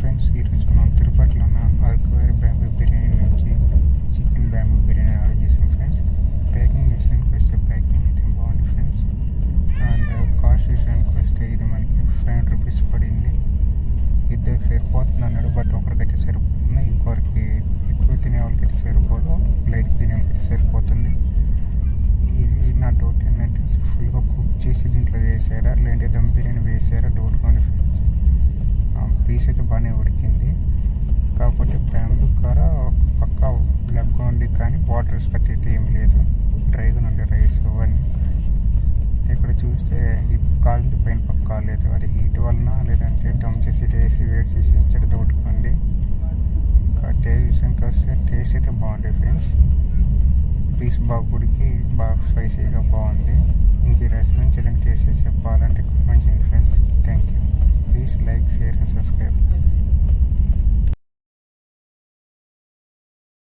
Friends, ఈరోజు మనం తిరుపతిలో ఉన్న అరకువేర్ బ్యాంబూ బిర్యానీ నుంచి చికెన్ బ్యాంబూ బిర్యానీ ఆర్డర్ చేసాం ఫ్రెండ్స్. ప్యాకింగ్ విషయానికి వస్తే ప్యాకింగ్ అయితే బాగుంది ఫ్రెండ్స్. అండ్ కాస్ట్ విషయానికి వస్తే ఇది మనకి 500 రూపీస్ పడింది. ఇద్దరికి సరిపోతుంది అన్నాడు, బట్ ఒకరికైతే సరిపోతుంది, ఇంకొకరికి ఎక్కువ తినే వాళ్ళకైతే సరిపోదు, లైట్ తినే వాళ్ళకైతే సరిపోతుంది. ఇది నా డౌట్ ఏంటంటే ఫుల్గా కుక్ చేసి దీంట్లో వేసాడా లేదంటే దమ్ బిర్యానీ వేసారా డౌట్ ఉంది ఫ్రెండ్స్. పీస్ అయితే బాగానే ఉడికింది, కాకపోతే బ్యాంబూ కాడ పక్క బ్లాక్గా ఉంది, కానీ వాటర్ కట్ అయితే ఏం లేదు, డ్రైగా ఉండే రైస్ అవన్నీ. ఇక్కడ చూస్తే ఈ కాలు పైన పక్క కాలేదు, అది హీట్ వలన లేదంటే దమ్ చేసి వేసి వేడి చేసి ఇచ్చాడు డౌట్ ఉంది. ఇంకా టేస్ట్ విషయానికి వస్తే టేస్ట్ అయితే బాగుంది ఫ్రెండ్స్. పీస్ బాగా ఉడికి బాగా స్పైసీగా బాగుంది. ఇంక ఈ రెస్టారెంట్ ఏదైనా టేస్ట్ చేసి చెప్పాలంటే కామెంట్ చేయండి friends. Thank you. Please like, share and subscribe.